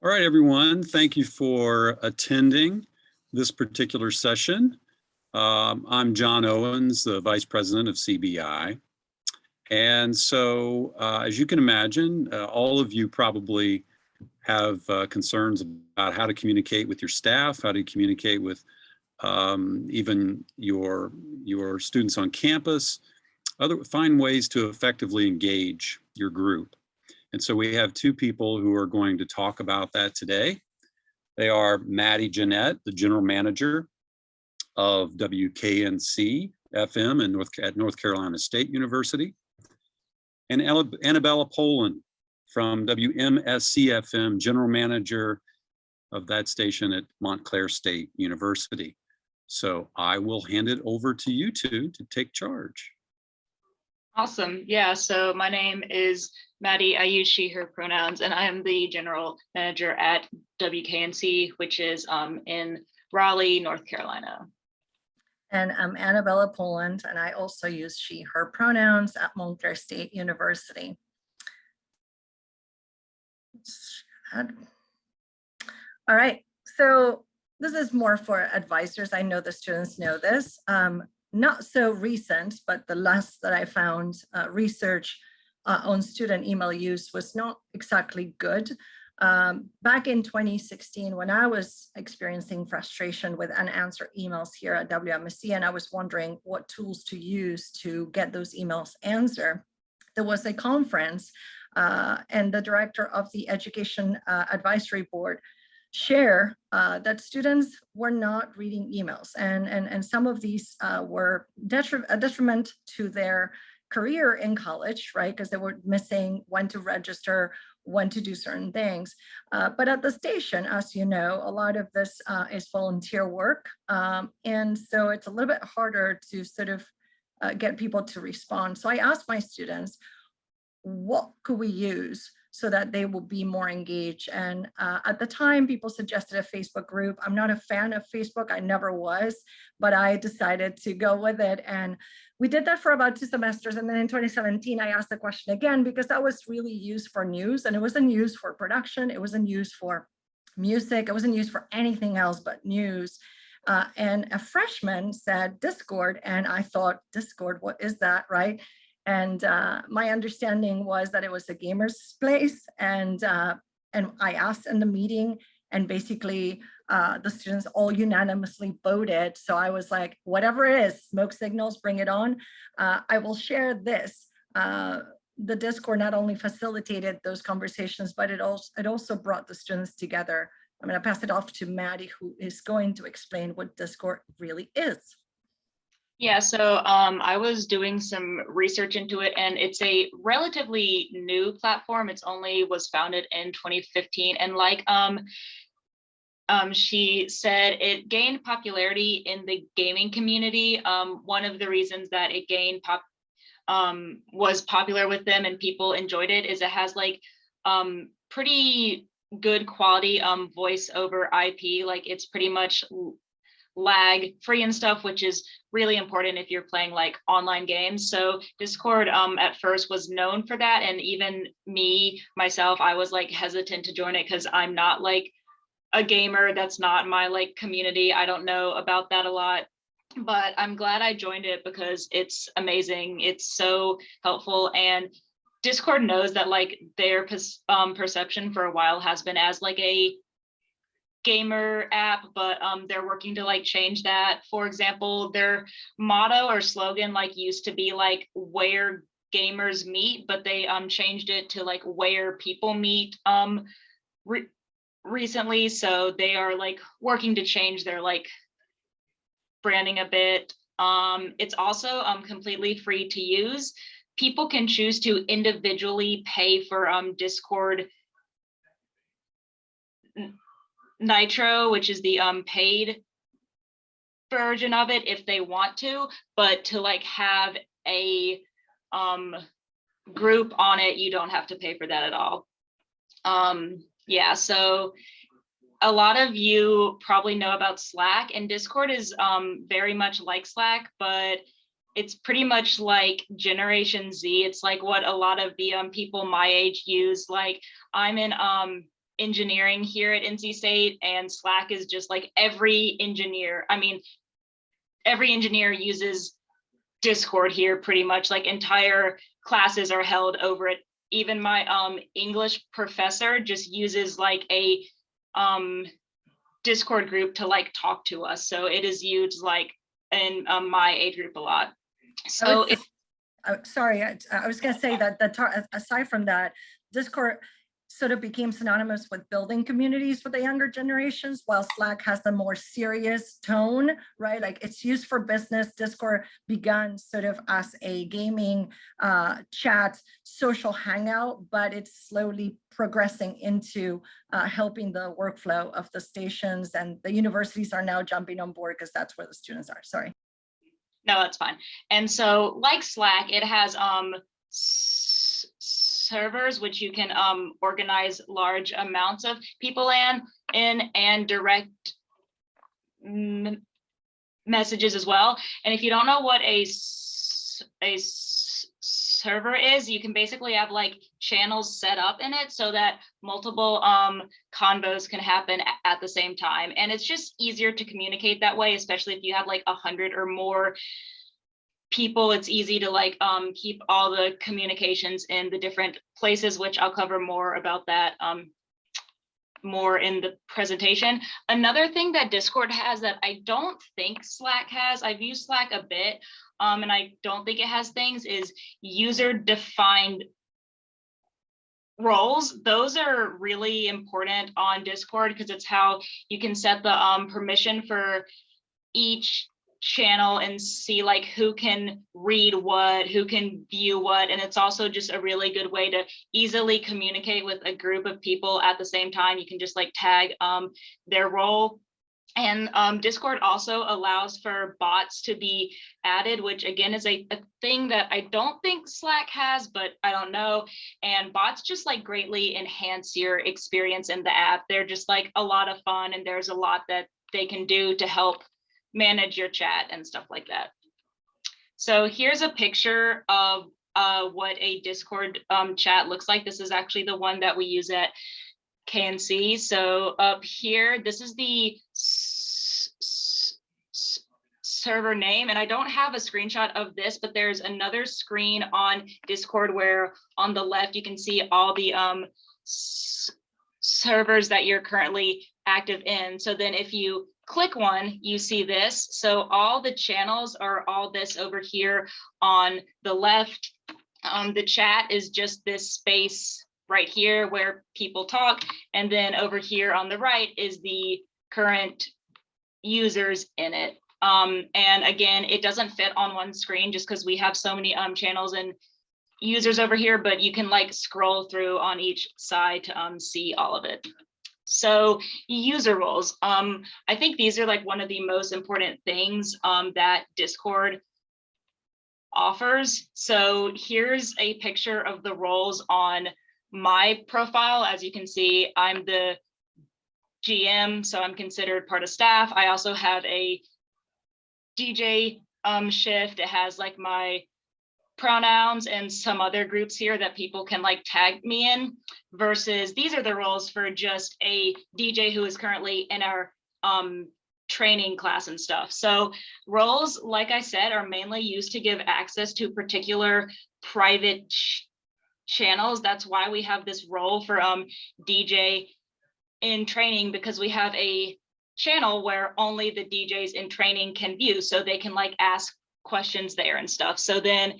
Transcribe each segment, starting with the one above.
All right, everyone. Thank you for attending this particular session. I'm John Owens, the Vice President of CBI. And so, as you can imagine, all of you probably have concerns about how to communicate with your staff, how to communicate with even your students on campus, find ways to effectively engage your group. And so we have two people who are going to talk about that today. They are Maddie Jennette, the General Manager of WKNC FM at North Carolina State University, and Annabella from WMSC-FM, General Manager of that station at Montclair State University. So I will hand it over to you two to take charge. Awesome. Yeah, so my name is Maddie. I use she, her pronouns, and I am the general manager at WKNC, which is in Raleigh, North Carolina. And I'm Annabella, and I also use she, her pronouns at Montclair State University. All right, so this is more for advisors. I know the students know this. Not so recent, but the last that I found research on student email use was not exactly good. Back in 2016, when I was experiencing frustration with unanswered emails here at WMSC, and I was wondering what tools to use to get those emails answered, there was a conference and the director of the Education Advisory Board share that students were not reading emails, and some of these were a detriment to their career in college, right? Because they were missing when to register, when to do certain things. But at the station, as you know, a lot of this is volunteer work. And so it's a little bit harder to sort of get people to respond. So I asked my students, what could we use so that they will be more engaged? And at the time, people suggested a Facebook group. I'm not a fan of Facebook, I never was, but I decided to go with it. And we did that for about 2 semesters. And then in 2017, I asked the question again, because that was really used for news, and it wasn't used for production. It wasn't used for music. It wasn't used for anything else but news. And a freshman said Discord, and I thought, Discord, what is that, right? And my understanding was that it was a gamer's place, and I asked in the meeting, and basically the students all unanimously voted. So I was like, whatever it is, smoke signals, bring it on. I will share this. The Discord not only facilitated those conversations, but it also brought the students together. I'm going to pass it off to Maddie, who is going to explain what Discord really is. Yeah, so I was doing some research into it, and it's a relatively new platform. It's only was founded in 2015, and like she said, it gained popularity in the gaming community. One of the reasons that it gained was popular with them and people enjoyed it is it has like pretty good quality voice over IP. Like it's pretty much lag free and stuff, which is really important if you're playing like online games. So Discord at first was known for that, and even myself, I was like hesitant to join it because I'm not like a gamer. That's not my like community. I don't know about that a lot, but I'm glad I joined it because it's amazing. It's so helpful, and Discord knows that like their perception for a while has been as like a gamer app, but they're working to like change that. For example, their motto or slogan like used to be like where gamers meet, but they changed it to like where people meet recently. So they are like working to change their like branding a bit. It's also completely free to use. People can choose to individually pay for Discord Nitro, which is the paid version of it if they want to, but to like have a group on it, you don't have to pay for that at all. Yeah, so a lot of you probably know about Slack, and Discord is very much like Slack, but it's pretty much like Generation Z. It's like what a lot of the people my age use. Like I'm in engineering here at NC State, and Slack is just like every engineer. I mean, every engineer uses Discord here pretty much, like entire classes are held over it. Even my English professor just uses like a Discord group to like talk to us. So it is used like in my age group a lot. So sorry, I was gonna say that aside from that, Discord sort of became synonymous with building communities for the younger generations, while Slack has the more serious tone, right? Like it's used for business. Discord began sort of as a gaming chat, social hangout, but it's slowly progressing into helping the workflow of the stations, and the universities are now jumping on board because that's where the students are. Sorry. No, that's fine. And so like Slack, it has servers which you can organize large amounts of people in and direct messages as well. And if you don't know what a server is, you can basically have like channels set up in it so that multiple convos can happen at the same time. And it's just easier to communicate that way, especially if you have like 100 or more people. It's easy to like keep all the communications in the different places, which I'll cover more about that more in the presentation. Another thing that Discord has that I don't think Slack has, I've used Slack a bit, and I don't think it has things, is user-defined roles. Those are really important on Discord because it's how you can set the permission for each channel and see like who can read what, who can view what, and it's also just a really good way to easily communicate with a group of people at the same time. You can just like tag their role. And Discord also allows for bots to be added, which again is a thing that I don't think Slack has, but I don't know. And bots just like greatly enhance your experience in the app. They're just like a lot of fun, and there's a lot that they can do to help manage your chat and stuff like that. So here's a picture of what a Discord chat looks like. This is actually the one that we use at KNC. So up here, this is the server name, and I don't have a screenshot of this, but there's another screen on Discord where on the left you can see all the servers that you're currently active in. So then if you click one, you see this. So all the channels are all this over here on the left. The chat is just this space right here where people talk. And then over here on the right is the current users in it. And again, it doesn't fit on one screen just because we have so many channels and users over here, but you can like scroll through on each side to see all of it. So user roles, I think these are like one of the most important things that Discord offers. So here's a picture of the roles on my profile. As you can see, I'm the GM, so I'm considered part of staff. I also have a DJ shift. It has like my pronouns and some other groups here that people can like tag me in, versus these are the roles for just a DJ who is currently in our training class and stuff. So roles, like I said, are mainly used to give access to particular private channels. That's why we have this role for DJ in training, because we have a channel where only the DJs in training can view, so they can like ask questions there and stuff. So then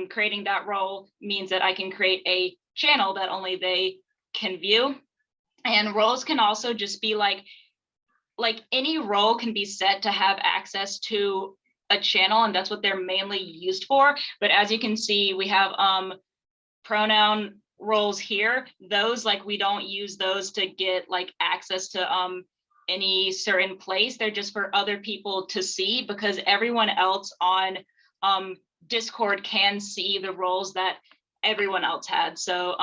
creating that role means that I can create a channel that only they can view. And roles can also just be like any role can be set to have access to a channel, and that's what they're mainly used for. But as you can see, we have pronoun roles here. Those, like, we don't use those to get like access to any certain place. They're just for other people to see, because everyone else on Discord can see the roles that everyone else had. So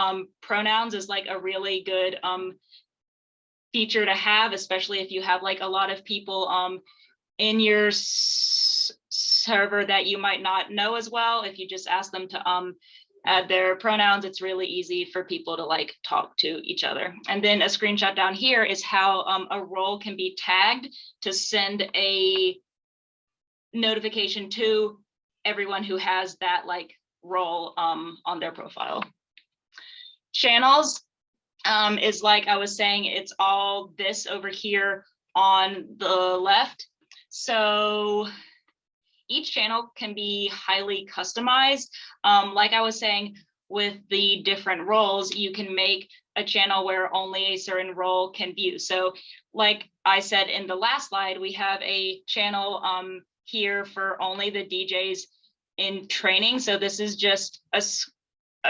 pronouns is like a really good feature to have, especially if you have like a lot of people in your server that you might not know as well. If you just ask them to add their pronouns. It's really easy for people to like talk to each other. And then a screenshot down here is how a role can be tagged to send a notification to everyone who has that like role on their profile. Channels is like I was saying, it's all this over here on the left. So each channel can be highly customized. Like I was saying, with the different roles, you can make a channel where only a certain role can view. So like I said in the last slide, we have a channel here for only the DJs in training. So this is just a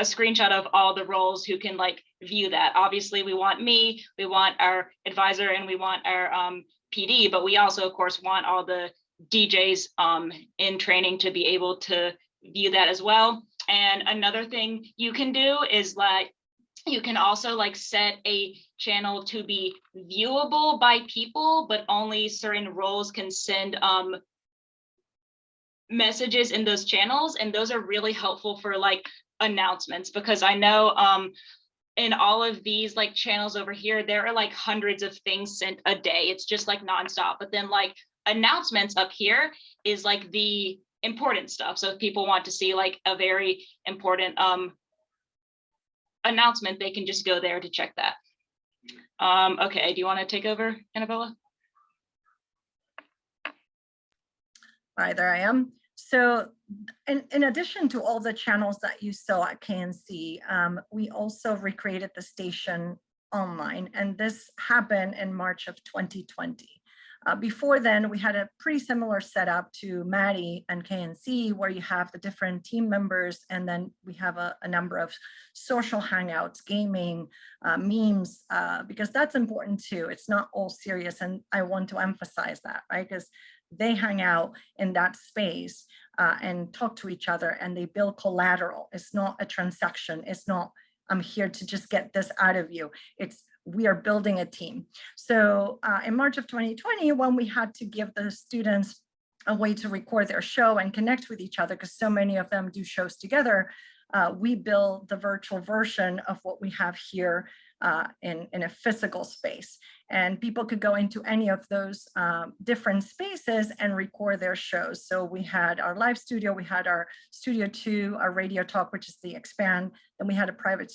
screenshot of all the roles who can like view that. Obviously, we want me, we want our advisor, and we want our PD, but we also, of course, want all the DJs in training to be able to view that as well. And another thing you can do is like, you can also like set a channel to be viewable by people, but only certain roles can send messages in those channels. And those are really helpful for like announcements, because I know in all of these like channels over here, there are like hundreds of things sent a day. It's just like nonstop. But then like announcements up here is like the important stuff. So if people want to see like a very important announcement, they can just go there to check that. Okay, do you want to take over, Annabella? All right, there I am. So in addition to all the channels that you saw at KNC, we also recreated the station online, and this happened in March of 2020. Before then, we had a pretty similar setup to Maddie and KNC, where you have the different team members, and then we have a number of social hangouts, gaming, memes, because that's important too. It's not all serious, and I want to emphasize that, right? Because they hang out in that space and talk to each other, and they build collateral. It's not a transaction. It's not, I'm here to just get this out of you. It's, we are building a team. So in March of 2020, when we had to give the students a way to record their show and connect with each other, because so many of them do shows together, we built the virtual version of what we have here in a physical space. And people could go into any of those different spaces and record their shows. So we had our live studio, we had our Studio 2, our Radio Talk, which is the Expand, then we had a private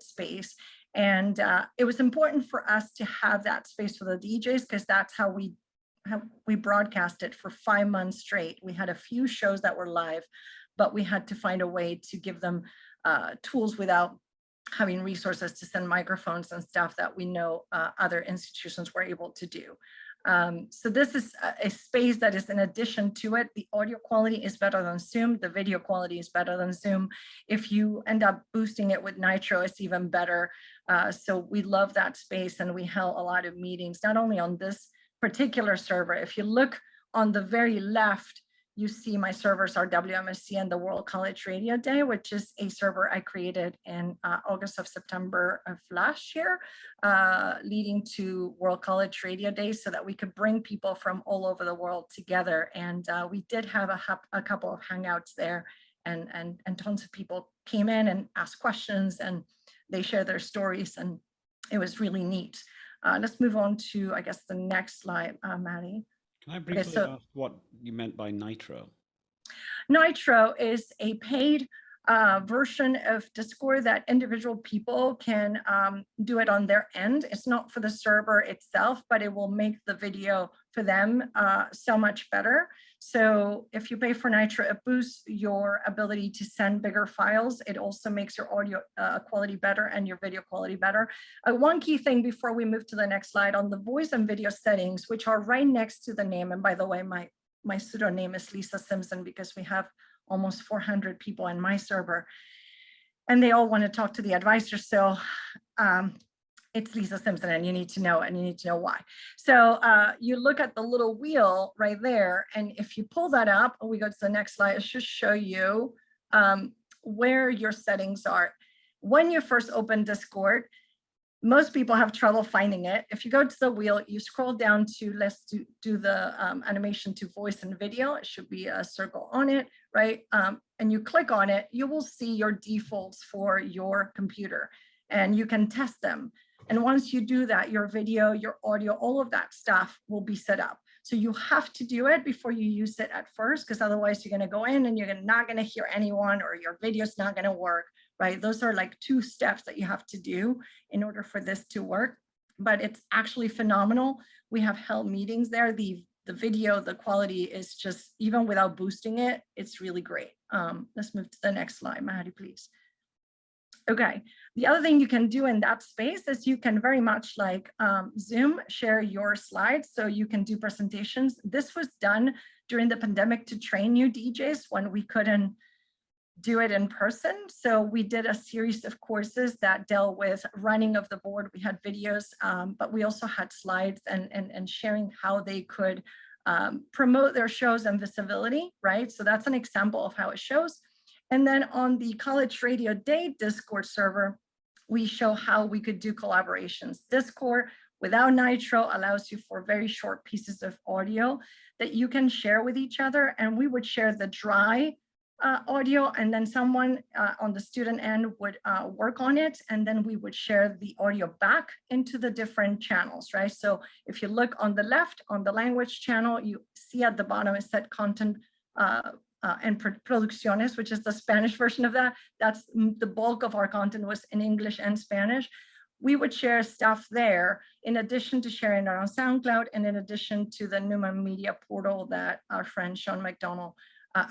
space. And it was important for us to have that space for the DJs, because that's how we broadcasted for 5 months straight. We had a few shows that were live, but we had to find a way to give them tools without having resources to send microphones and stuff that we know other institutions were able to do. So this is a space that is in addition to it. The audio quality is better than Zoom. The video quality is better than Zoom. If you end up boosting it with Nitro, it's even better. So we love that space, and we held a lot of meetings, not only on this particular server. If you look on the very left, you see my servers are WMSC and the World College Radio Day, which is a server I created in August of September of last year, leading to World College Radio Day, so that we could bring people from all over the world together. And we did have a couple of hangouts there, and tons of people came in and asked questions, and they shared their stories, and it was really neat. Let's move on to, I guess, the next slide, Maddie. Can I briefly ask what you meant by Nitro? Nitro is a paid version of Discord that individual people can do it on their end. It's not for the server itself, but it will make the video for them so much better. So if you pay for Nitro, it boosts your ability to send bigger files. It also makes your audio quality better and your video quality better. One key thing before we move to the next slide, on the voice and video settings, which are right next to the name. And by the way, my pseudonym is Lisa Simpson, because we have almost 400 people in my server, and they all want to talk to the advisor. So it's Lisa Simpson, and you need to know, and you need to know why. So you look at the little wheel right there, and if you pull that up, we go to the next slide, it should show you where your settings are. When you first open Discord, most people have trouble finding it. If you go to the wheel, you scroll down to let's do the animation to voice and video. It should be a circle on it, right? And you click on it, you will see your defaults for your computer and you can test them. And once you do that, your video, your audio, all of that stuff will be set up. So you have to do it before you use it at first, because otherwise you're going to go in and you're not going to hear anyone, or your video's not going to work, right? Those are like 2 steps that you have to do in order for this to work. But it's actually phenomenal. We have held meetings there. The video, the quality is just, even without boosting it, it's really great. Let's move to the next slide, Maddie, please. Okay, the other thing you can do in that space is you can very much like Zoom, share your slides so you can do presentations. This was done during the pandemic to train new DJs when we couldn't do it in person. So we did a series of courses that dealt with running of the board. We had videos, but we also had slides and sharing how they could promote their shows and visibility, right? So that's an example of how it shows. And then on the College Radio Day Discord server, we show how we could do collaborations. Discord without Nitro allows you for very short pieces of audio that you can share with each other. And we would share the dry audio, and then someone on the student end would work on it. And then we would share the audio back into the different channels, right? So if you look on the left, on the language channel, you see at the bottom is set content and producciones, which is the Spanish version of that. That's the bulk of our content was in English and Spanish. We would share stuff there in addition to sharing it on SoundCloud, and in addition to the Newman Media portal that our friend Sean McDonald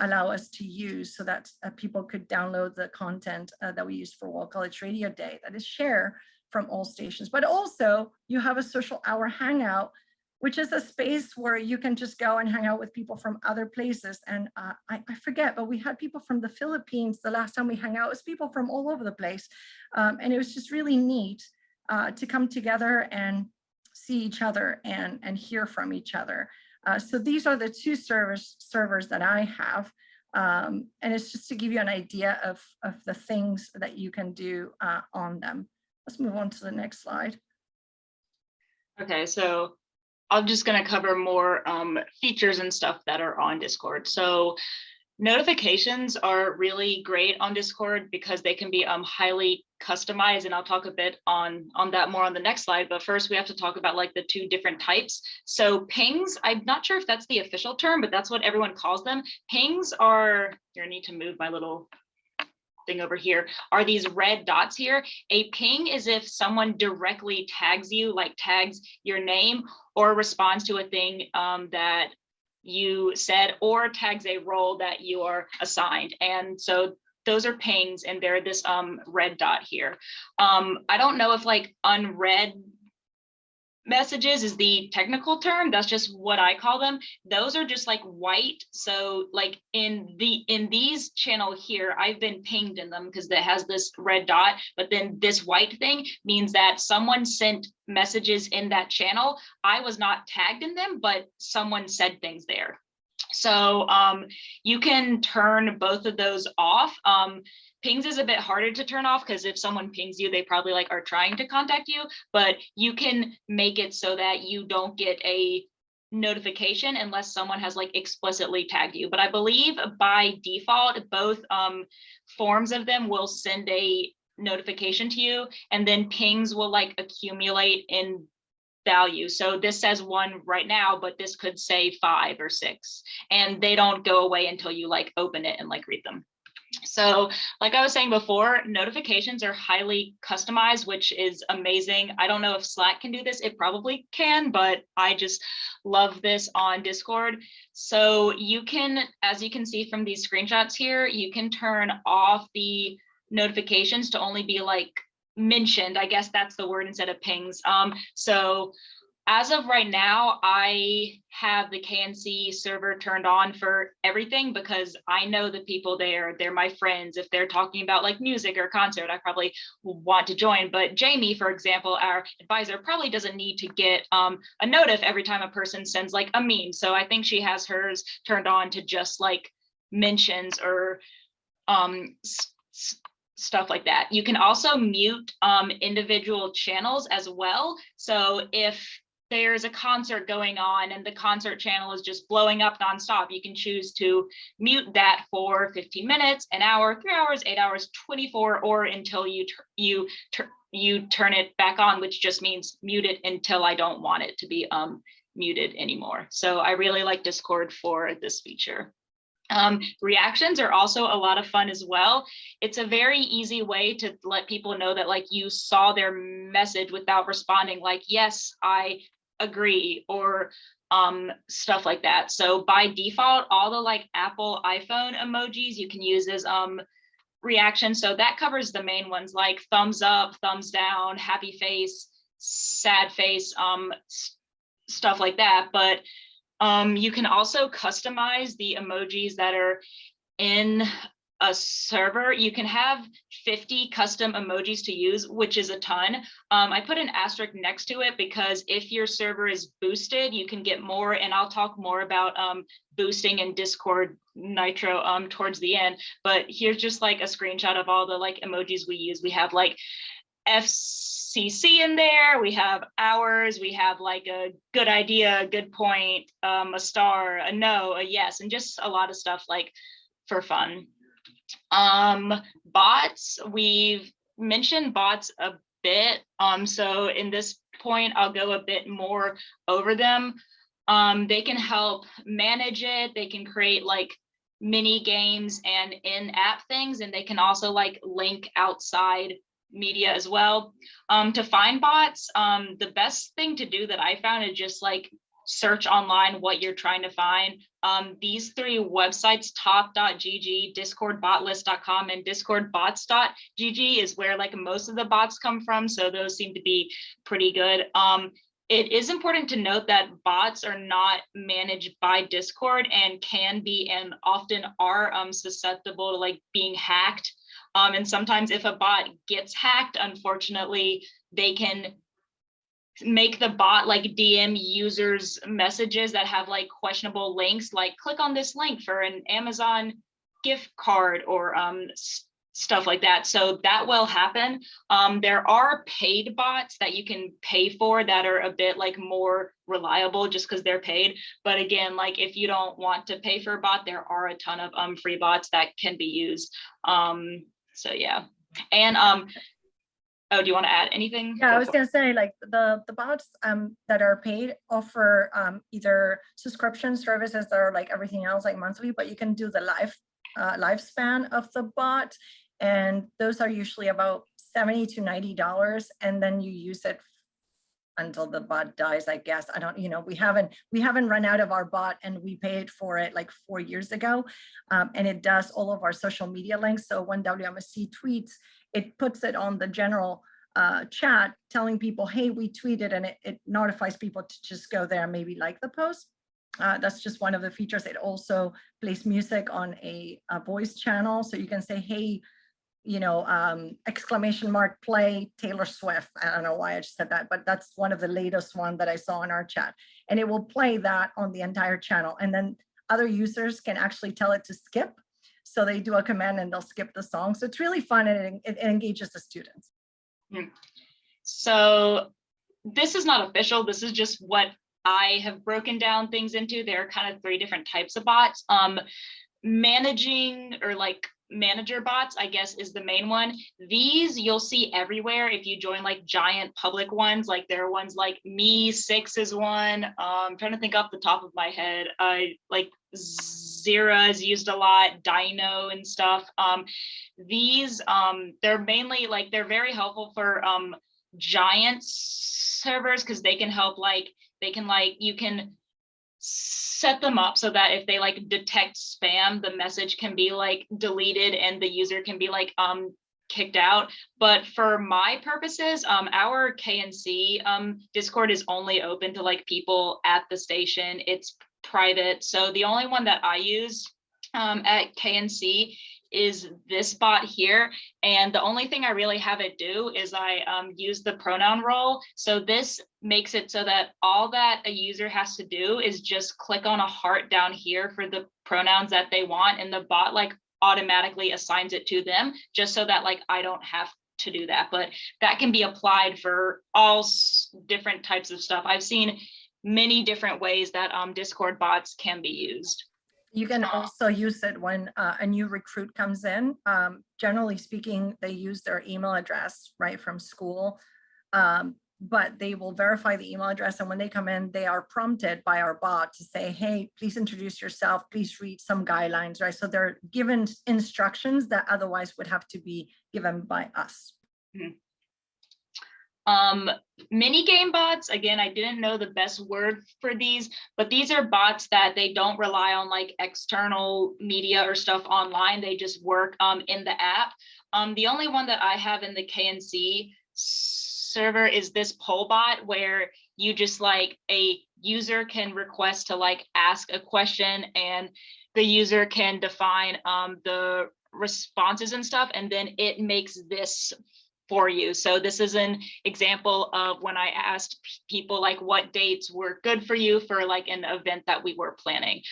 allow us to use, so that people could download the content that we use for World College Radio Day that is shared from all stations. But also you have a social hour hangout, which is a space where you can just go and hang out with people from other places. And I forget, but we had people from the Philippines. The last time we hung out, it was people from all over the place. And it was just really neat to come together and see each other and hear from each other. So these are the 2 servers that I have. And it's just to give you an idea of the things that you can do on them. Let's move on to the next slide. Okay, so I'm just going to cover more features and stuff that are on Discord. So notifications are really great on Discord because they can be highly customized, and I'll talk a bit on that more on the next slide. But first we have to talk about like the 2 different types. So pings, I'm not sure if that's the official term, but that's what everyone calls them. Pings are, here, I need to move my little thing over here, are these red dots here. A ping is if someone directly tags you, like tags your name, or responds to a thing that you said, or tags a role that you are assigned. And so those are pings, and they're this red dot here. I don't know if like unread messages is the technical term. That's just what I call them. Those are just like white. So like in these channel here, I've been pinged in them because it has this red dot, but then this white thing means that someone sent messages in that channel. I was not tagged in them, but someone said things there. So you can turn both of those off. Pings is a bit harder to turn off because if someone pings you, they probably like are trying to contact you, but you can make it so that you don't get a notification unless someone has like explicitly tagged you. But I believe by default, both forms of them will send a notification to you, and then pings will like accumulate in value. So this says 1 right now, but this could say 5 or 6, and they don't go away until you like open it and like read them. So like I was saying before, notifications are highly customized, which is amazing. I don't know if Slack can do this. It probably can, but I just love this on Discord. So you can, as you can see from these screenshots here, you can turn off the notifications to only be like mentioned. I guess that's the word instead of pings. So as of right now, I have the KNC server turned on for everything because I know the people there, they're my friends. If they're talking about like music or concert, I probably want to join. But Jamie, for example, our advisor, probably doesn't need to get a notif every time a person sends like a meme. So I think she has hers turned on to just like mentions or stuff like that. You can also mute individual channels as well. So if there's a concert going on and the concert channel is just blowing up nonstop, you can choose to mute that for 15 minutes, an hour, 3 hours, 8 hours, 24, or until you turn it back on, which just means mute it until I don't want it to be muted anymore. So I really like Discord for this feature. Reactions are also a lot of fun as well. It's a very easy way to let people know that like you saw their message without responding, like, yes, I agree, or stuff like that. So by default, all the like Apple iPhone emojis you can use as reactions. So that covers the main ones like thumbs up, thumbs down, happy face, sad face, stuff like that. But you can also customize the emojis that are in a server. You can have 50 custom emojis to use, which is a ton. I put an asterisk next to it because if your server is boosted, you can get more, and I'll talk more about boosting in Discord Nitro towards the end. But here's just like a screenshot of all the like emojis we use. We have like FCC in there, we have hours, we have like a good idea, a good point, a star, a no, a yes, and just a lot of stuff like for fun. Bots, we've mentioned bots a bit, so in this point I'll go a bit more over them. They can help manage it, they can create like mini games and in-app things, and they can also like link outside media as well. To find bots, the best thing to do that I found is just like search online what you're trying to find. These 3 websites, top.gg, discordbotlist.com, and discordbots.gg is where like most of the bots come from. So those seem to be pretty good. It is important to note that bots are not managed by Discord and can be and often are susceptible to like being hacked. And sometimes if a bot gets hacked, unfortunately, they can make the bot like DM users messages that have like questionable links, like click on this link for an Amazon gift card or stuff like that. So that will happen. There are paid bots that you can pay for that are a bit like more reliable just because they're paid. But again, like if you don't want to pay for a bot, there are a ton of free bots that can be used. So yeah, and oh, do you want to add anything? Yeah, I was gonna say like the bots that are paid offer either subscription services that are like everything else, like monthly, but you can do the lifespan of the bot, and those are usually about $70 to $90, and then you use it until the bot dies, I guess. I don't, we haven't run out of our bot, and we paid for it like 4 years ago. And it does all of our social media links. So when WMSC tweets, it puts it on the general chat telling people, hey, we tweeted, and it notifies people to just go there and maybe like the post. That's just one of the features. It also plays music on a voice channel. So you can say, hey, exclamation mark, play Taylor Swift. I don't know why I just said that, but that's one of the latest one that I saw in our chat. And it will play that on the entire channel. And then other users can actually tell it to skip. So they do a command and they'll skip the song. So it's really fun, and it engages the students. So this is not official. This is just what I have broken down things into. There are kind of 3 different types of bots. Managing or like manager bots, I guess, is the main one. These you'll see everywhere if you join like giant public ones. Like there are ones like Me6 is one. I'm trying to think off the top of my head. Like Zira is used a lot, Dino and stuff. These they're mainly like they're very helpful for giant servers because they can help you can set them up so that if they like detect spam, the message can be like deleted and the user can be like kicked out. But for my purposes, our KNC Discord is only open to like people at the station. It's private. So the only one that I use at KNC is this bot here. And the only thing I really have it do is I use the pronoun role. So this makes it so that all that a user has to do is just click on a heart down here for the pronouns that they want, and the bot like automatically assigns it to them, just so that like I don't have to do that. But that can be applied for all different types of stuff. I've seen many different ways that Discord bots can be used. You can also use it when a new recruit comes in. Generally speaking, they use their email address right from school, but they will verify the email address. And when they come in, they are prompted by our bot to say, hey, please introduce yourself, please read some guidelines, right? So they're given instructions that otherwise would have to be given by us. Mm-hmm. Minigame bots, again, I didn't know the best word for these, but these are bots that they don't rely on like external media or stuff online. They just work in the app. The only one that I have in the KNC server is this poll bot, where you just like a user can request to like ask a question, and the user can define the responses and stuff, and then it makes this for you. So this is an example of when I asked people like what dates were good for you for like an event that we were planning.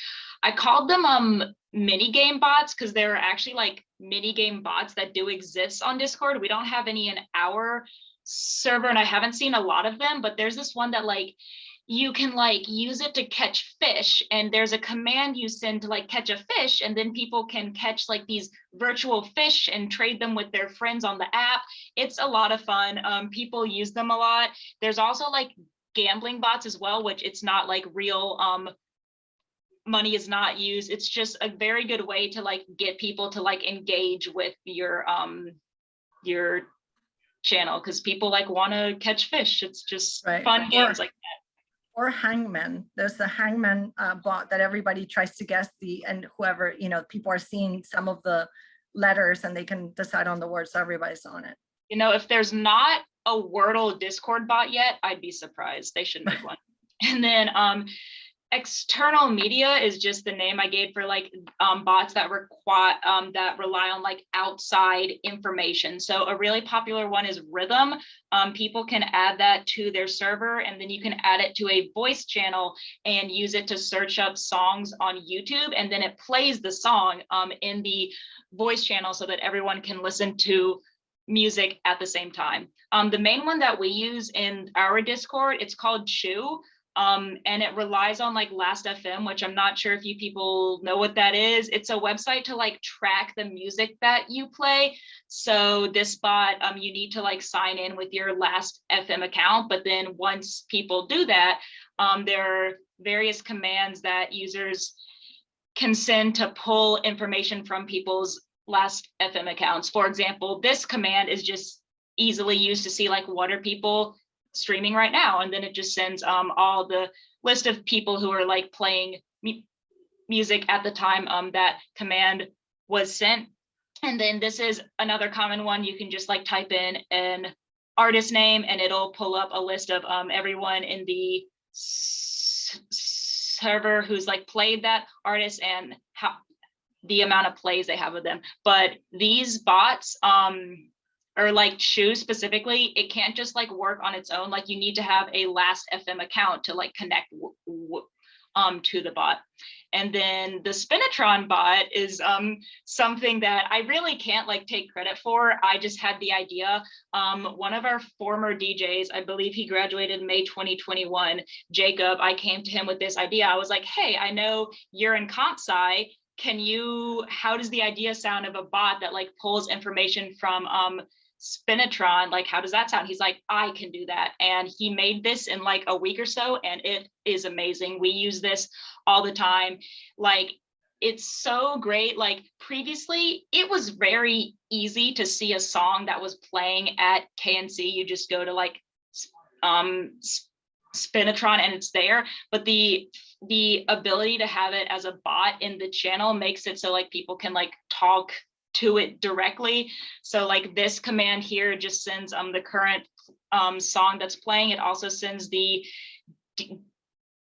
I called them mini game bots because there are actually like mini game bots that do exist on Discord. We don't have any in our server, and I haven't seen a lot of them, but there's this one that like you can like use it to catch fish, and there's a command you send to like catch a fish, and then people can catch like these virtual fish and trade them with their friends on the app. It's a lot of fun. People use them a lot. There's also like gambling bots as well, which it's not like real money is not used. It's just a very good way to like get people to like engage with your channel, because people like want to catch fish. It's just right. Fun games like that. Or hangman. There's the hangman bot that everybody tries to guess and whoever, you know, people are seeing some of the letters and they can decide on the words, so everybody's on it. You know, if there's not a Wordle Discord bot yet, I'd be surprised. They should make one. And then external media is just the name I gave for like bots that require that rely on like outside information. So a really popular one is Rhythm. People can add that to their server, and then you can add it to a voice channel and use it to search up songs on YouTube, and then it plays the song in the voice channel so that everyone can listen to music at the same time. The main one that we use in our Discord, it's called Chew. And it relies on like Last.fm, which I'm not sure if you people know what that is. It's a website to like track the music that you play. So this bot, you need to like sign in with your Last.fm account. But then once people do that, there are various commands that users can send to pull information from people's Last.fm accounts. For example, this command is just easily used to see like what are people streaming right now, and then it just sends all the list of people who are like playing music at the time that command was sent. And then this is another common one. You can just like type in an artist name and it'll pull up a list of everyone in the server who's like played that artist and how the amount of plays they have with them. But these bots or like Chew specifically, it can't just like work on its own. Like you need to have a Last.fm account to like connect to the bot. And then the Spinatron bot is something that I really can't like take credit for. I just had the idea. One of our former DJs, I believe he graduated May 2021, Jacob, I came to him with this idea. I was like, hey, I know you're in comp sci. How does the idea sound of a bot that like pulls information from Spinatron? Like, how does that sound? He's like, I can do that. And he made this in like a week or so, and it is amazing. We use this all the time. Like, it's so great. Like previously, it was very easy to see a song that was playing at KNC. You just go to like Spinatron and it's there. But the ability to have it as a bot in the channel makes it so like people can like talk to it directly. So like this command here just sends the current song that's playing. It also sends the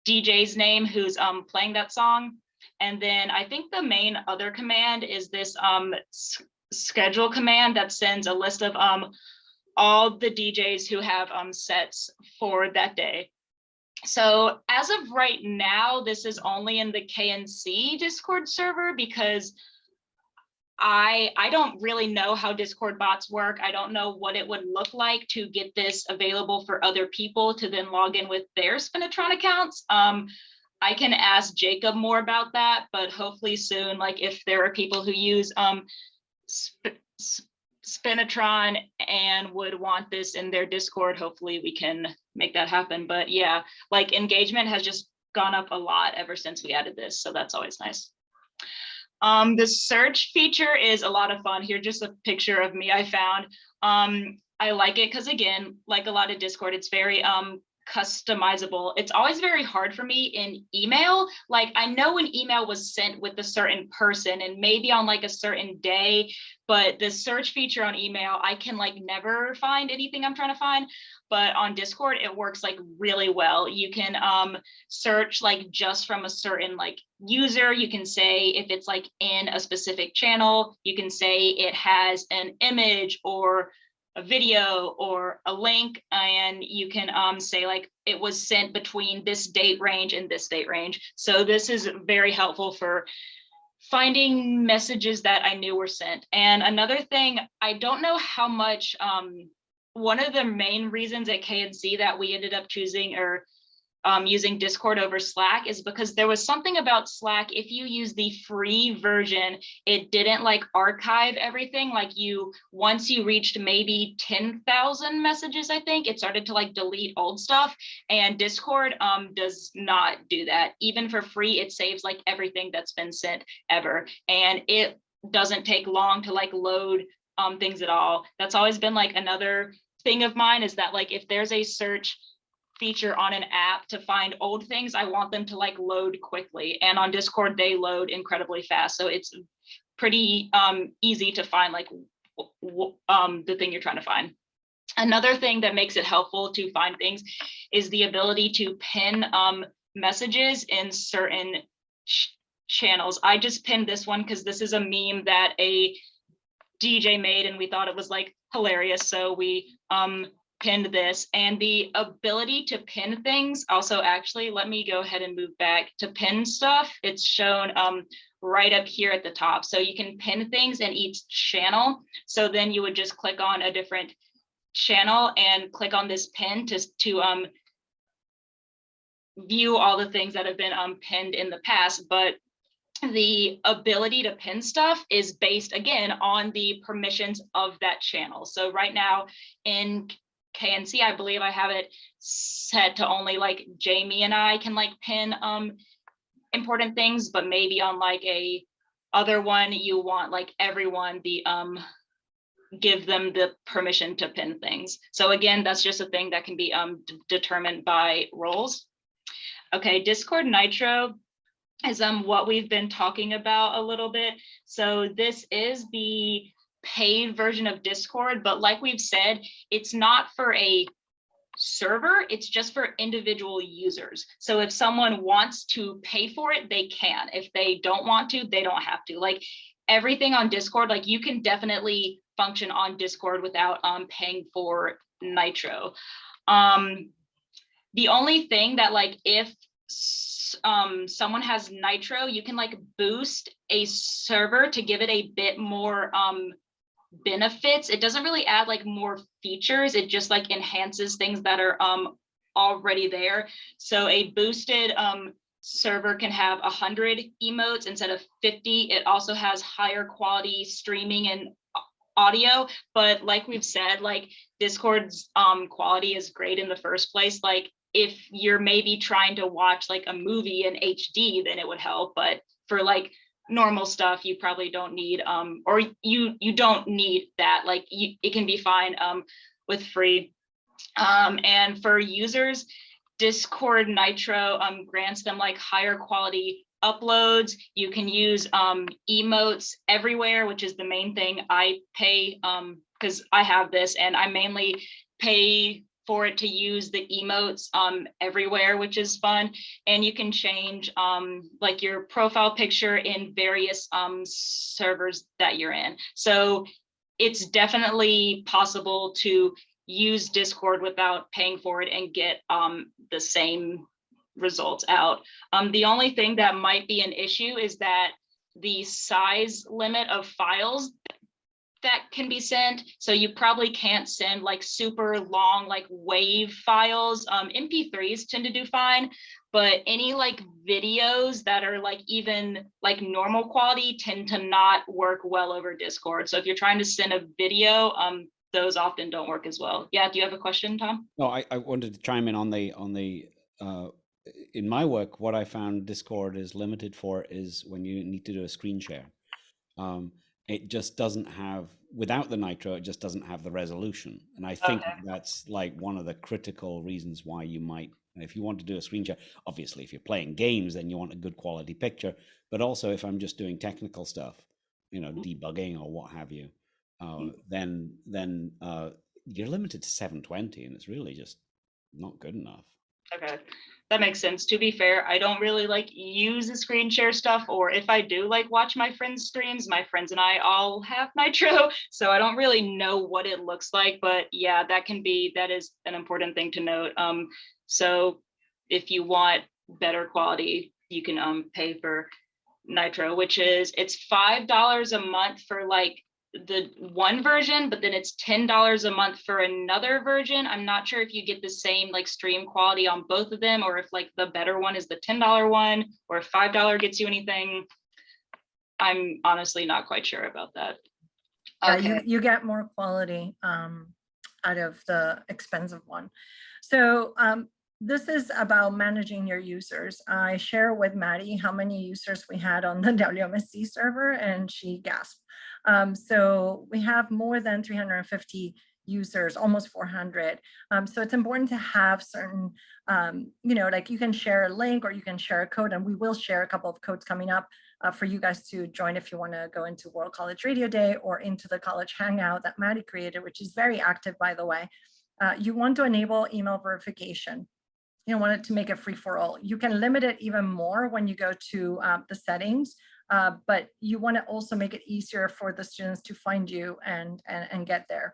DJ's name who's playing that song. And then I think the main other command is this schedule command that sends a list of all the DJs who have sets for that day. So as of right now, this is only in the KNC Discord server because I don't really know how Discord bots work. I don't know what it would look like to get this available for other people to then log in with their Spinatron accounts. I can ask Jacob more about that, but hopefully soon, like if there are people who use Spinatron and would want this in their Discord, hopefully we can make that happen. But yeah, like engagement has just gone up a lot ever since we added this, so that's always nice. The search feature is a lot of fun. Here's just a picture of me I found. I like it because, again, like a lot of Discord, it's very customizable. It's always very hard for me in email. Like I know an email was sent with a certain person and maybe on like a certain day, but the search feature on email, I can like never find anything I'm trying to find. But on Discord, it works like really well. You can search like just from a certain like user. You can say if it's like in a specific channel, you can say it has an image or a video or a link, and you can say like it was sent between this date range and this date range. So this is very helpful for finding messages that I knew were sent. And another thing, I don't know how much, one of the main reasons at KNC that we ended up choosing or using Discord over Slack is because there was something about Slack. If you use the free version, it didn't like archive everything. Like once you reached maybe 10,000 messages, I think it started to like delete old stuff. And Discord does not do that. Even for free, it saves like everything that's been sent ever. And it doesn't take long to like load things at all. That's always been like another thing of mine, is that like if there's a search feature on an app to find old things, I want them to like load quickly, and on Discord they load incredibly fast, so it's pretty easy to find like the thing you're trying to find. Another thing that makes it helpful to find things is the ability to pin messages in certain channels. I just pinned this one because this is a meme that a DJ made and we thought it was like hilarious, so we pinned this. And the ability to pin things also, actually, let me go ahead and move back to pin stuff. It's shown right up here at the top. So you can pin things in each channel. So then you would just click on a different channel and click on this pin to view all the things that have been pinned in the past. But the ability to pin stuff is based, again, on the permissions of that channel. So right now in KNC, I believe I have it set to only like Jamie and I can like pin important things, but maybe on like a other one, you want like everyone give them the permission to pin things. So again, that's just a thing that can be determined by roles. Okay, Discord Nitro is what we've been talking about a little bit. So this is the paid version of Discord, but like we've said, it's not for a server, it's just for individual users. So if someone wants to pay for it, they can. If they don't want to, they don't have to. Like everything on Discord, like you can definitely function on Discord without paying for Nitro. The only thing that like if someone has Nitro, you can like boost a server to give it a bit more benefits. It doesn't really add like more features, it just like enhances things that are already there. So a boosted server can have 100 emotes instead of 50. It also has higher quality streaming and audio, but like we've said, like Discord's quality is great in the first place. Like if you're maybe trying to watch like a movie in HD, then it would help, but for like normal stuff, you probably don't need or you don't need that. Like it can be fine with free. And for users, Discord Nitro grants them like higher quality uploads. You can use emotes everywhere, which is the main thing I pay because I have this and I mainly pay for it to use the emotes everywhere, which is fun. And you can change like your profile picture in various servers that you're in. So it's definitely possible to use Discord without paying for it and get the same results out. The only thing that might be an issue is that the size limit of files that can be sent. So you probably can't send like super long, like wave files. MP3s tend to do fine, but any like videos that are like even like normal quality tend to not work well over Discord. So if you're trying to send a video, those often don't work as well. Yeah, do you have a question, Tom? No, I wanted to chime in on the in my work, what I found Discord is limited for is when you need to do a screen share. It just doesn't have, without the nitro, it just doesn't have the resolution. And I think that's like one of the critical reasons why you might, if you want to do a screen share, obviously if you're playing games, then you want a good quality picture. But also if I'm just doing technical stuff, you know, debugging or what have you, then you're limited to 720 and it's really just not good enough. Okay, that makes sense. To be fair, I don't really like use the screen share stuff, or if I do like watch my friends' streams, my friends and I all have nitro, so I don't really know what it looks like, but yeah, that is an important thing to note. So if you want better quality, you can pay for nitro, which is, it's $5 a month for like the one version, but then it's $10 a month for another version. I'm not sure if you get the same like stream quality on both of them, or if like the better one is the $10 one, or if $5 gets you anything. I'm honestly not quite sure about that. Okay. Yeah, you get more quality out of the expensive one. So this is about managing your users. I share with Maddie how many users we had on the WMSC server, and she gasped. So we have more than 350 users, almost 400. So it's important to have certain, you know, like you can share a link or you can share a code, and we will share a couple of codes coming up for you guys to join if you want to go into World College Radio Day or into the college hangout that Maddie created, which is very active, by the way. You want to enable email verification. You don't want it to make it free for all. You can limit it even more when you go to the settings, but you want to also make it easier for the students to find you and get there.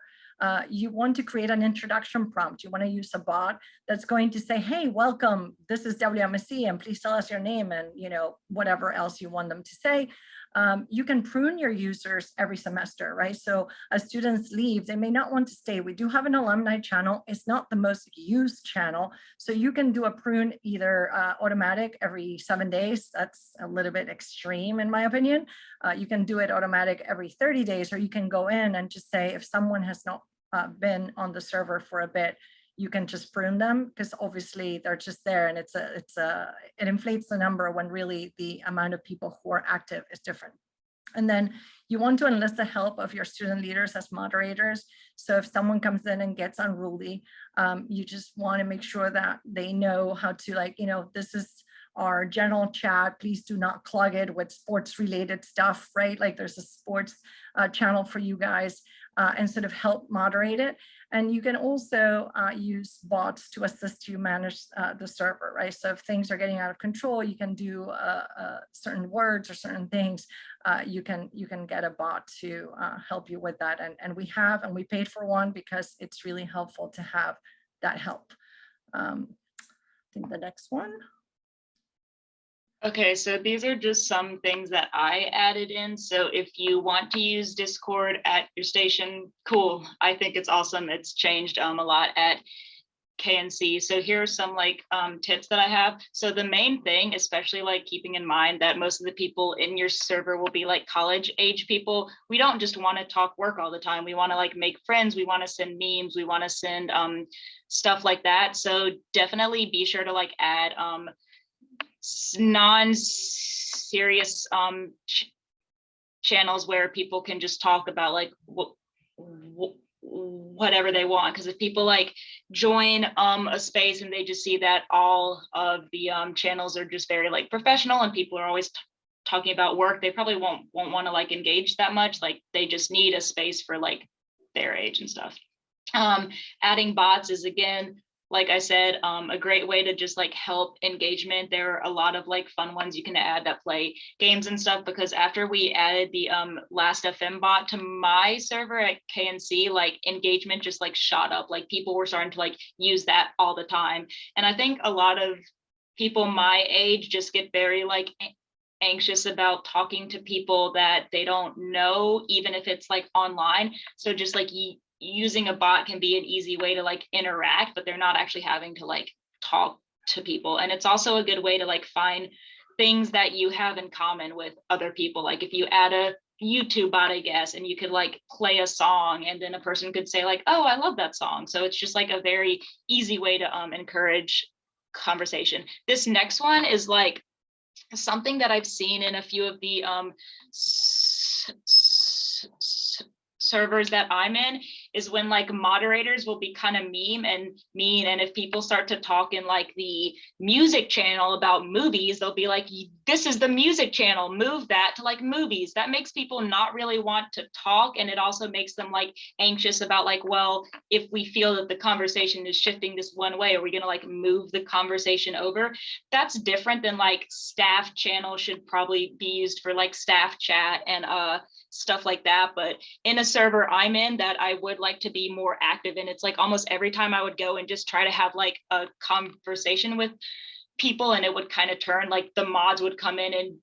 You want to create an introduction prompt. You want to use a bot that's going to say, hey, welcome, this is WMSC, and please tell us your name and, you know, whatever else you want them to say. You can prune your users every semester, right? So as students leave, they may not want to stay. We do have an alumni channel. It's not the most used channel. So you can do a prune either automatic every 7 days. That's a little bit extreme in my opinion. You can do it automatic every 30 days, or you can go in and just say, if someone has not been on the server for a bit, you can just prune them, because obviously they're just there, and it inflates the number when really the amount of people who are active is different. And then you want to enlist the help of your student leaders as moderators. So if someone comes in and gets unruly, you just want to make sure that they know how to, like, you know, this is our general chat, please do not clog it with sports related stuff, right? Like there's a sports channel for you guys, and sort of help moderate it. And you can also use bots to assist you manage the server, right? So if things are getting out of control, you can do certain words or certain things. You can get a bot to help you with that. And we paid for one because it's really helpful to have that help. I think the next one. Okay, so these are just some things that I added in. So if you want to use Discord at your station, cool. I think it's awesome. It's changed a lot at KNC. So here are some like tips that I have. So the main thing, especially like keeping in mind that most of the people in your server will be like college age people. We don't just want to talk work all the time. We want to like make friends. We want to send memes. We want to send stuff like that. So definitely be sure to like add non-serious channels where people can just talk about like whatever they want. Because if people like join a space and they just see that all of the channels are just very like professional and people are always talking about work, they probably won't want to like engage that much. Like they just need a space for like their age and stuff. Adding bots is, again, like I said, a great way to just like help engagement. There are a lot of like fun ones you can add that play games and stuff, because after we added the Last FM bot to my server at KNC, like engagement just like shot up. Like people were starting to like use that all the time. And I think a lot of people my age just get very like anxious about talking to people that they don't know, even if it's like online. So just like using a bot can be an easy way to like interact, but they're not actually having to like talk to people. And it's also a good way to like find things that you have in common with other people. Like if you add a YouTube bot, I guess, and you could like play a song and then a person could say like, oh, I love that song. So it's just like a very easy way to encourage conversation. This next one is like something that I've seen in a few of the servers that I'm in, is when like moderators will be kind of mean, and if people start to talk in like the music channel about movies, they'll be like, this is the music channel, move that to like movies. That makes people not really want to talk, and it also makes them like anxious about like, well, if we feel that the conversation is shifting this one way, are we gonna like move the conversation over? That's different than like staff channel should probably be used for like staff chat and stuff like that. But in a server I'm in that I would like to be more active in, it's like almost every time I would go and just try to have like a conversation with people, and it would kind of turn, like the mods would come in and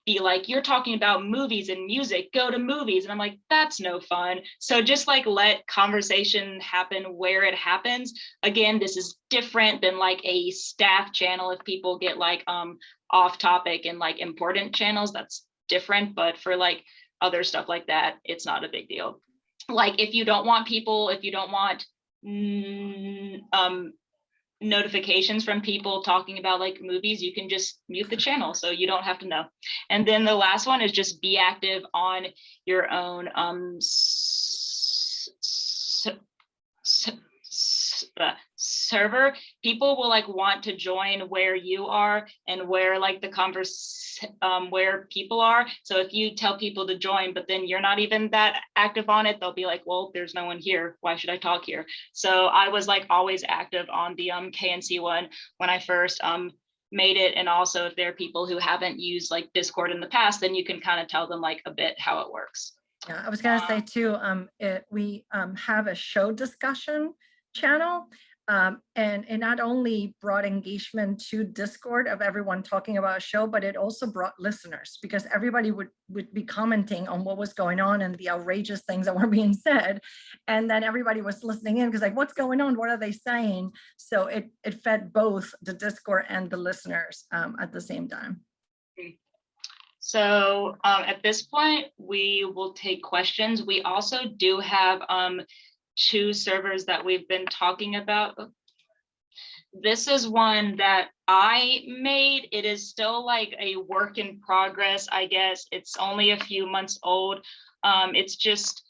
be like, you're talking about movies and music, go to movies. And I'm like, that's no fun. So just like let conversation happen where it happens. Again, this is different than like a staff channel. If people get like off topic and like important channels, that's different. But for like other stuff like that, it's not a big deal. Like if you don't want notifications from people talking about like movies, you can just mute the channel so you don't have to know. And then the last one is just be active on your own server. People will like want to join where you are and where like the where people are. So if you tell people to join, but then you're not even that active on it, they'll be like, well, there's no one here, why should I talk here? So I was like always active on the KNC one when I first made it. And also if there are people who haven't used like Discord in the past, then you can kind of tell them like a bit how it works. Yeah, I was gonna say too, we have a show discussion channel, and it not only brought engagement to Discord of everyone talking about a show, but it also brought listeners, because everybody would be commenting on what was going on and the outrageous things that were being said. And then everybody was listening in because like, what's going on? What are they saying? So it fed both the Discord and the listeners at the same time. So at this point, we will take questions. We also do have 2 servers that we've been talking about. This is one that I made. It is still like a work in progress, I guess. It's only a few months old. It's just,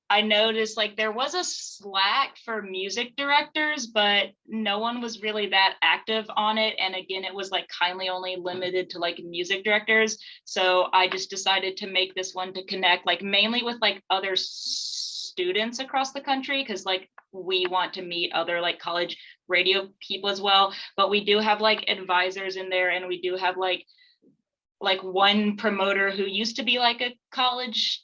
I noticed like there was a Slack for music directors, but no one was really that active on it. And again, it was like kindly only limited to like music directors. So I just decided to make this one to connect like mainly with like other students across the country, because like we want to meet other like college radio people as well. But we do have like advisors in there, and we do have like one promoter who used to be like a college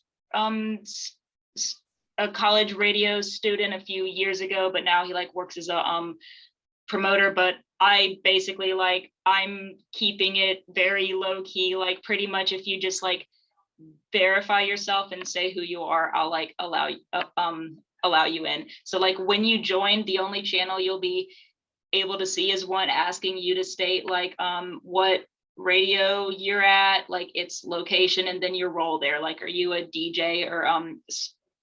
radio student a few years ago, but now he like works as a promoter. But I basically like, I'm keeping it very low key, like pretty much if you just like verify yourself and say who you are, I'll like allow you in. So like when you join, the only channel you'll be able to see is one asking you to state like what radio you're at, like its location, and then your role there, like are you a DJ or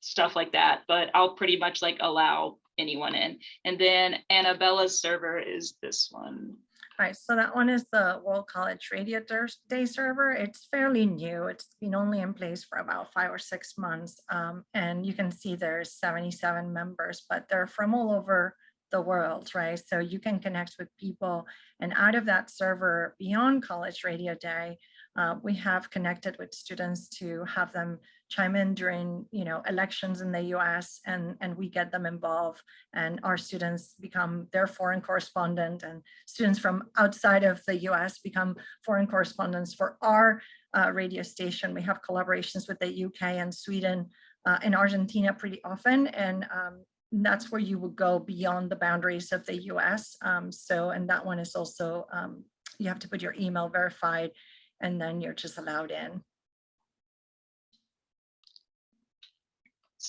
stuff like that. But I'll pretty much like allow anyone in. And then Annabella's server is this one. All right, so that one is the World College Radio Day server. It's fairly new. It's been only in place for about 5 or 6 months. And you can see there's 77 members, but they're from all over the world, right? So you can connect with people. And out of that server, beyond College Radio Day, we have connected with students to have them chime in during, elections in the US, and we get them involved, and our students become their foreign correspondent, and students from outside of the US become foreign correspondents for our radio station. We have collaborations with the UK and Sweden and Argentina pretty often, and that's where you would go beyond the boundaries of the US. And that one is also, you have to put your email verified. and then you're just allowed in.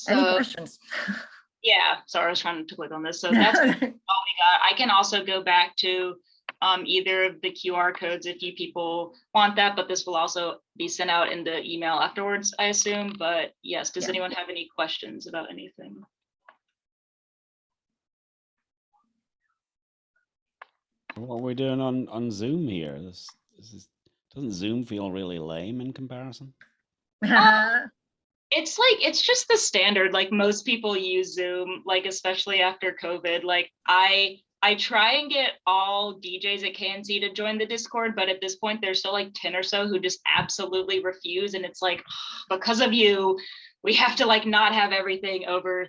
Any So questions? yeah, sorry, I was trying to click on this. So that's all we got. I can also go back to either of the QR codes if you people want that, but this will also be sent out in the email afterwards, I assume. But yes, does anyone have any questions about anything? What are we doing on Zoom here? Doesn't Zoom feel really lame in comparison? It's like, it's just the standard, like most people use Zoom, like especially after COVID. Like I try and get all DJs at KNC to join the Discord, but at this point there's still like 10 or so who just absolutely refuse. And it's like, because of you, we have to like not have everything over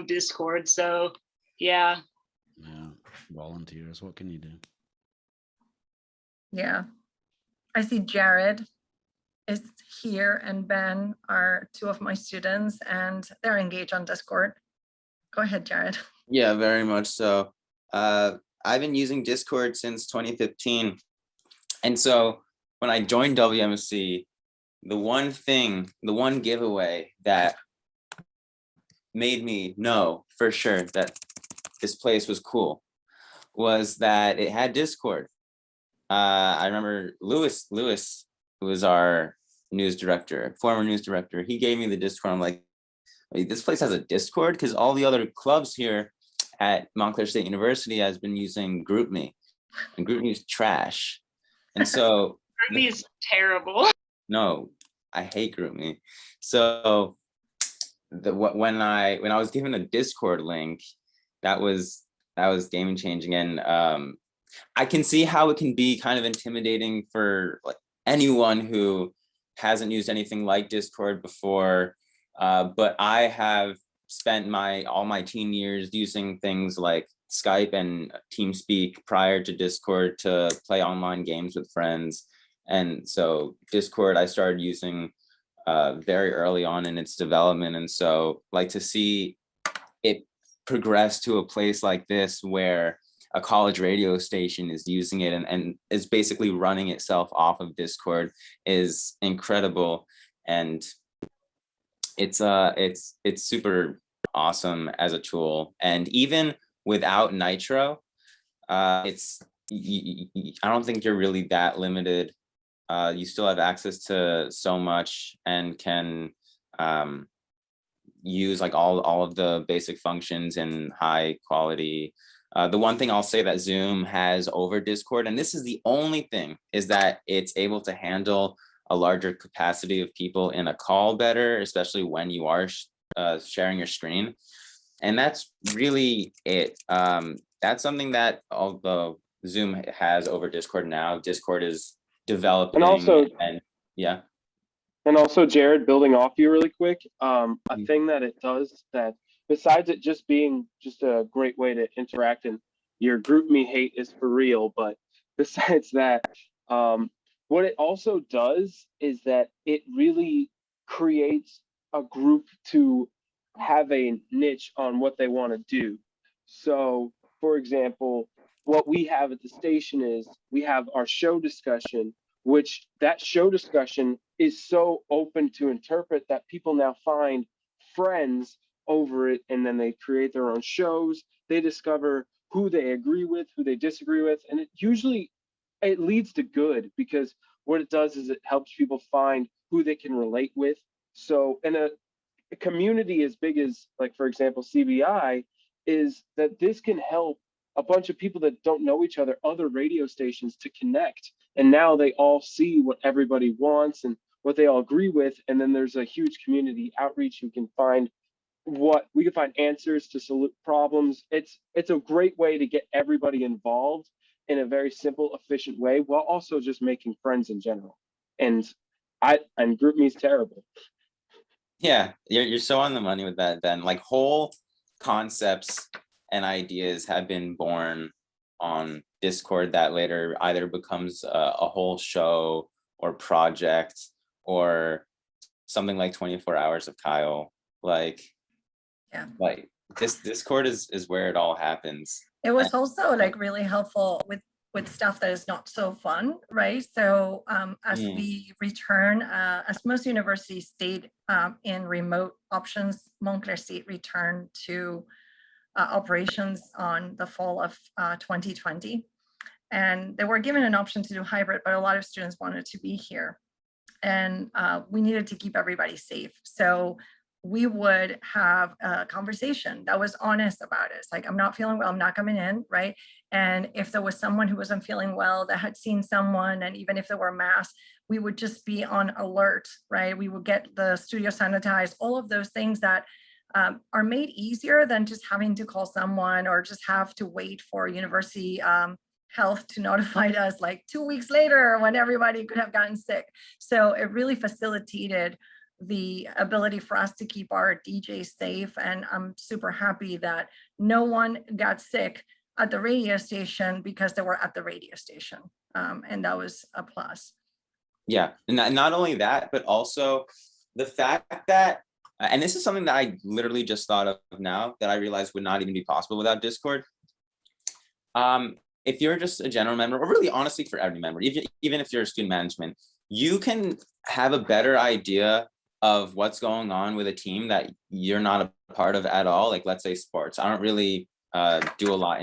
Discord. So yeah. Yeah, volunteers, what can you do? Yeah, I see Jared is here and Ben are two of my students and they're engaged on Discord. Go ahead, Jared. Yeah, very much so. I've been using Discord since 2015. And so when I joined WMSC, the one giveaway that made me know for sure that this place was cool was that it had Discord. I remember Lewis, who was our former news director, he gave me the Discord. I'm like, wait, this place has a Discord? Because all the other clubs here at Montclair State University has been using GroupMe, and GroupMe is trash. And so GroupMe is terrible. No, I hate GroupMe. So when I was given a Discord link, that was game changing. And I can see how it can be kind of intimidating for like anyone who hasn't used anything like Discord before. But I have spent all my teen years using things like Skype and TeamSpeak prior to Discord to play online games with friends. And so Discord I started using very early on in its development. And so like to see it progress to a place like this where a college radio station is using it and is basically running itself off of Discord is incredible. And it's super awesome as a tool. And even without Nitro, I don't think you're really that limited. You still have access to so much and can use like all of the basic functions in high quality. The one thing I'll say that Zoom has over Discord, and this is the only thing, is that it's able to handle a larger capacity of people in a call better, especially when you are sharing your screen. And that's really it. That's something that although Zoom has over Discord now, Discord is developing. And also Jared, building off you really quick, a thing that it does that besides it just being just a great way to interact, and your GroupMe hate is for real, but besides that, what it also does is that it really creates a group to have a niche on what they want to do. So for example, what we have at the station is we have our show discussion, which that show discussion is so open to interpret that people now find friends over it, and then they create their own shows. They discover who they agree with, who they disagree with, and it leads to good, because what it does is it helps people find who they can relate with. So in a community as big as, like, for example, CBI, is that this can help a bunch of people that don't know each other, other radio stations, to connect. And now they all see what everybody wants and what they all agree with. And then there's a huge community outreach. We can find answers to problems. It's a great way to get everybody involved in a very simple, efficient way, while also just making friends in general. And GroupMe's terrible. Yeah, you're so on the money with that, Ben. Like, whole concepts and ideas have been born on Discord that later either becomes a whole show or project or something like 24 Hours of Kyle. Like this Discord is where it all happens. It was also like really helpful with with stuff that is not so fun, right? So as we return, as most universities stayed in remote options, Montclair State returned to operations on the fall of 2020. And they were given an option to do hybrid, but a lot of students wanted to be here. And we needed to keep everybody safe. So we would have a conversation that was honest about it. It's like, I'm not feeling well, I'm not coming in, right? And if there was someone who wasn't feeling well that had seen someone, and even if there were masks, we would just be on alert, right? We would get the studio sanitized, all of those things that are made easier than just having to call someone or just have to wait for university health to notify us like 2 weeks later when everybody could have gotten sick. So it really facilitated the ability for us to keep our DJs safe. And I'm super happy that no one got sick at the radio station because they were at the radio station. And that was a plus. Yeah, and not only that, but also the fact that, and this is something that I literally just thought of now that I realized would not even be possible without Discord. If you're just a general member, or really honestly for every member, even if you're a student management, you can have a better idea of what's going on with a team that you're not a part of at all. Like, let's say sports. I don't really do a lot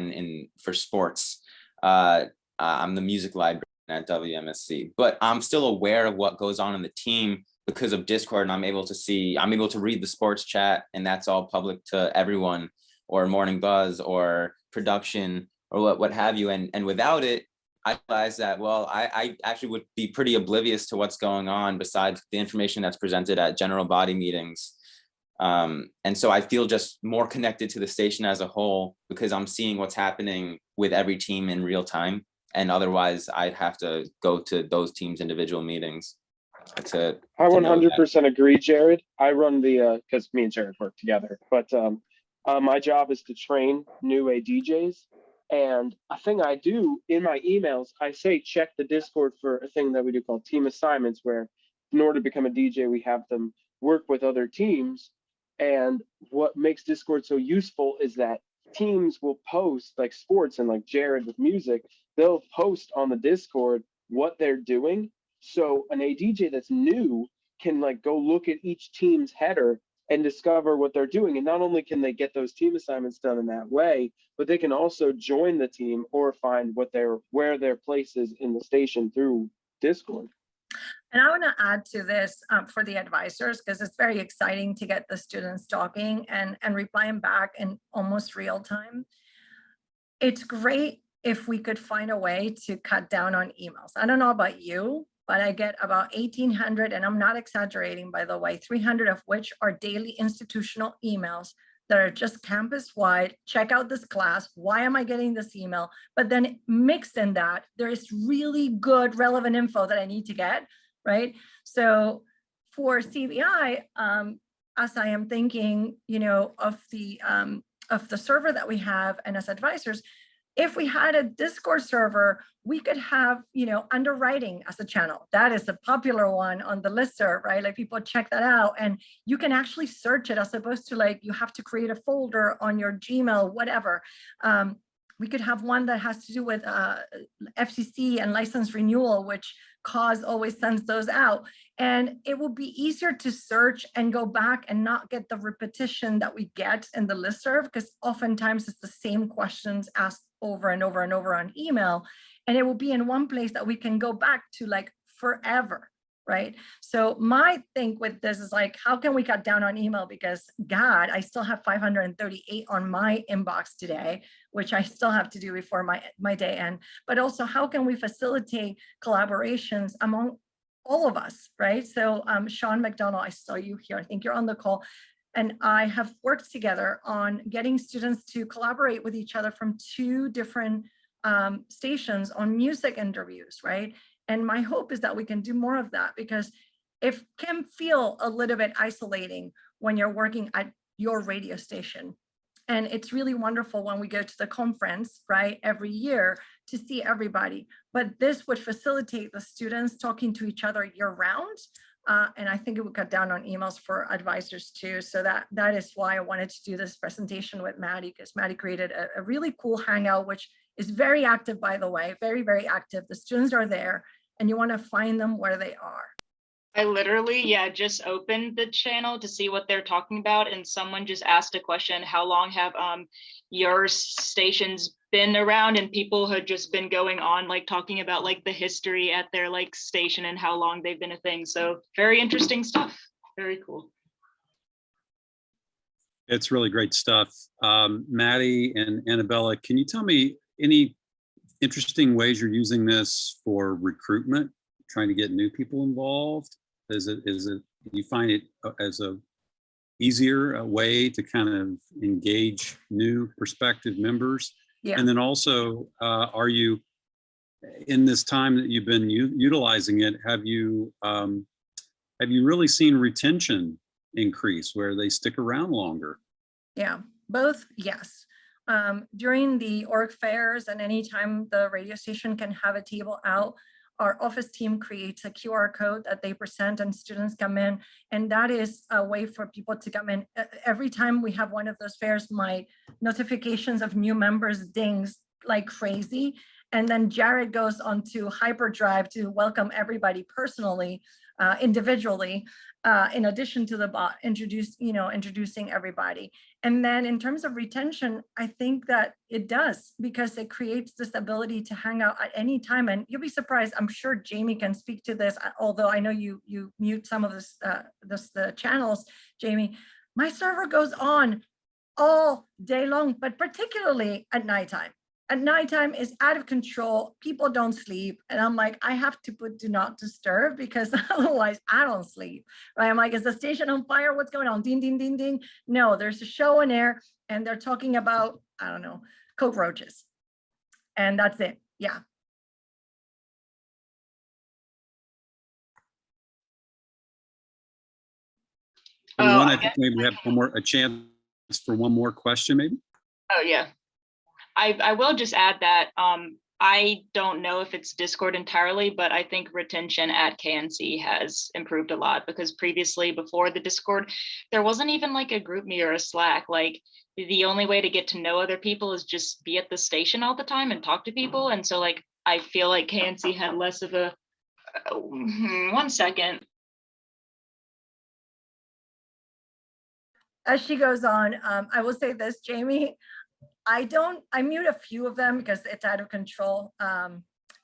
for sports. I'm the music librarian at WMSC, but I'm still aware of what goes on in the team because of Discord, and I'm able to read the sports chat, and that's all public to everyone, or Morning Buzz or production or what have you. And without it, I realized that, well, I actually would be pretty oblivious to what's going on besides the information that's presented at general body meetings. And so I feel just more connected to the station as a whole because I'm seeing what's happening with every team in real time. And otherwise I'd have to go to those teams' individual meetings. I 100% agree, Jared. I run the, because me and Jared work together, but my job is to train new ADJs. And a thing I do in my emails, I say check the Discord for a thing that we do called team assignments, where in order to become a DJ, we have them work with other teams. And what makes Discord so useful is that teams will post, like sports and like Jared with music, they'll post on the Discord what they're doing. So an ADJ that's new can like go look at each team's header and discover what they're doing. And not only can they get those team assignments done in that way, but they can also join the team or find where their place is in the station through Discord. And I want to add to this for the advisors, because it's very exciting to get the students talking and replying back in almost real time. It's great if we could find a way to cut down on emails. I don't know about you, but I get about 1,800, and I'm not exaggerating, by the way, 300 of which are daily institutional emails that are just campus-wide. Check out this class. Why am I getting this email? But then mixed in that, there is really good relevant info that I need to get, right? So for CBI, as I am thinking, of the server that we have, and as advisors, if we had a Discord server, we could have, underwriting as a channel. That is a popular one on the listserv, right? Like people check that out, and you can actually search it as opposed to like you have to create a folder on your Gmail, whatever. We could have one that has to do with FCC and license renewal, which CAUS always sends those out. And it will be easier to search and go back and not get the repetition that we get in the listserv, because oftentimes it's the same questions asked over and over and over on email. And it will be in one place that we can go back to like forever, right? So my thing with this is like, how can we cut down on email? Because God, I still have 538 on my inbox today, which I still have to do before my day end. But also, how can we facilitate collaborations among all of us, right? So Sean McDonald, I saw you here. I think you're on the call. And I have worked together on getting students to collaborate with each other from 2 different stations on music interviews, right? And my hope is that we can do more of that, because it can feel a little bit isolating when you're working at your radio station. And it's really wonderful when we go to the conference, right, every year to see everybody. But this would facilitate the students talking to each other year round. And I think it would cut down on emails for advisors too. So that is why I wanted to do this presentation with Maddie, because Maddie created a really cool hangout, which is very active, by the way, very, very active. The students are there and you want to find them where they are. I literally, yeah, just opened the channel to see what they're talking about, and someone just asked a question, how long have your stations been around? And people had just been going on like talking about like the history at their like station and how long they've been a thing. So very interesting stuff. Very cool. It's really great stuff. Maddie and Annabella, can you tell me any interesting ways you're using this for recruitment, trying to get new people involved? Is it, do you find it as a easier way to kind of engage new prospective members? Yeah. And then also, are you, in this time that you've been utilizing it, have you really seen retention increase where they stick around longer? Yeah, both, yes. During the org fairs and anytime the radio station can have a table out, our office team creates a QR code that they present and students come in. And that is a way for people to come in. Every time we have one of those fairs, my notifications of new members dings like crazy. And then Jared goes on to hyperdrive to welcome everybody personally, individually, in addition to the bot, introducing everybody. And then in terms of retention, I think that it does, because it creates this ability to hang out at any time. And you'll be surprised, I'm sure Jamie can speak to this, although I know you mute some of the channels, Jamie. My server goes on all day long, but particularly at nighttime. At nighttime is out of control. People don't sleep. And I'm like, I have to put do not disturb because otherwise I don't sleep. Right? I'm like, is the station on fire? What's going on? Ding, ding, ding, ding. No, there's a show in air and they're talking about, I don't know, cockroaches. And that's it. Yeah. I think maybe we have a chance for one more question, maybe. Oh, yeah. I will just add that I don't know if it's Discord entirely, but I think retention at KNC has improved a lot, because previously, before the Discord, there wasn't even like a group me or a Slack. Like the only way to get to know other people is just be at the station all the time and talk to people. And so like, I feel like KNC had less of a, 1 second. As she goes on, I will say this, Jamie, I mute a few of them because it's out of control.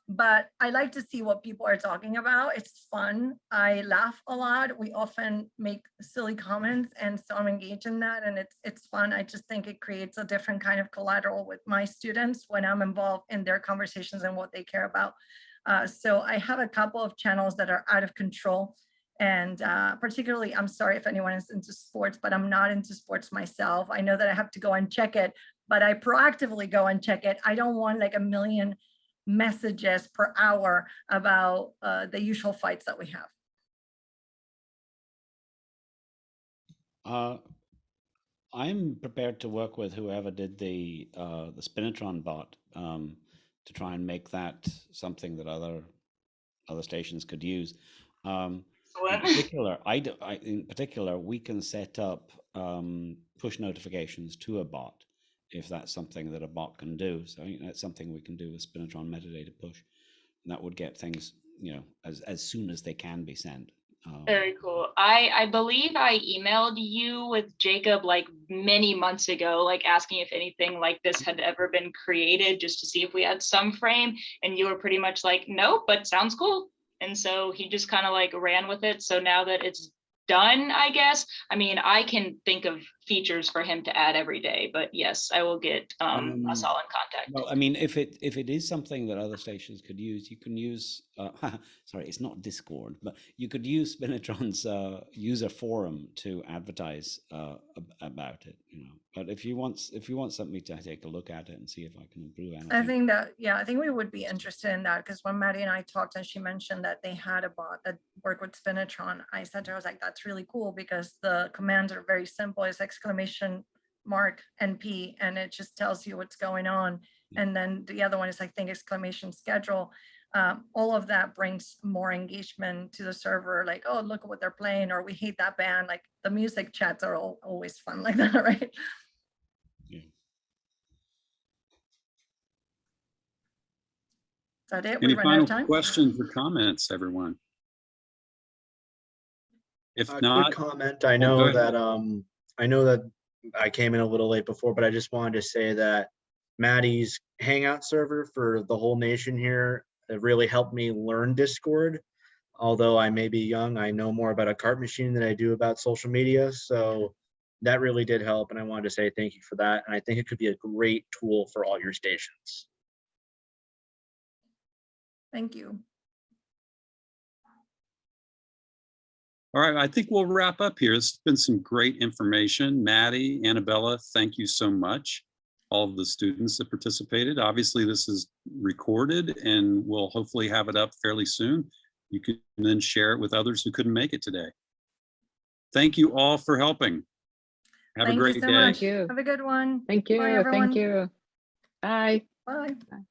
But I like to see what people are talking about. It's fun. I laugh a lot. We often make silly comments, and so I'm engaged in that, and it's fun. I just think it creates a different kind of collateral with my students when I'm involved in their conversations and what they care about. So I have a couple of channels that are out of control. And particularly, I'm sorry if anyone is into sports, but I'm not into sports myself. I know that I have to go and check it, but I proactively go and check it. I don't want like a million messages per hour about the usual fights that we have. I'm prepared to work with whoever did the spinatron bot to try and make that something that other stations could use. In particular, we can set up push notifications to a bot if that's something that a bot can do. So that's something we can do with spinatron metadata push, and that would get things as soon as they can be sent. Very cool. I believe I emailed you with Jacob like many months ago, like asking if anything like this had ever been created, just to see if we had some frame, and you were pretty much like, no, but sounds cool. And so he just kind of like ran with it. So now that it's done, I guess, I mean, I can think of features for him to add every day, but yes, I will get us all in contact. Well, I mean, if it is something that other stations could use, you can use, sorry, it's not Discord, but you could use Spinatron's user forum to advertise about it, But if you want something to take a look at it and see if I can improve anything. I think that, yeah, I think we would be interested in that, because when Maddie and I talked and she mentioned that they had a bot that worked with Spinatron, I said to her, I was like, that's really cool, because the commands are very simple. It's exclamation mark NP, and it just tells you what's going on. And then the other one is, I think, exclamation schedule. All of that brings more engagement to the server, like, oh, look at what they're playing, or we hate that band. Like the music chats are always fun like that, right? Yeah. that it? Any We run out final of time? questions or comments, everyone? If A not, quick comment. I go know ahead. that I know that I came in a little late before, but I just wanted to say that Maddie's Hangout server for the whole nation here really helped me learn Discord. Although I may be young, I know more about a cart machine than I do about social media. So that really did help. And I wanted to say thank you for that. And I think it could be a great tool for all your stations. Thank you. All right, I think we'll wrap up here. It's been some great information. Maddie, Annabella, thank you so much. All of the students that participated. Obviously, this is recorded and we'll hopefully have it up fairly soon. You can then share it with others who couldn't make it today. Thank you all for helping. Have a Thank you great so day. much. Thank you. Have a good one. Thank Bye, you. everyone. Thank you. Bye. Bye.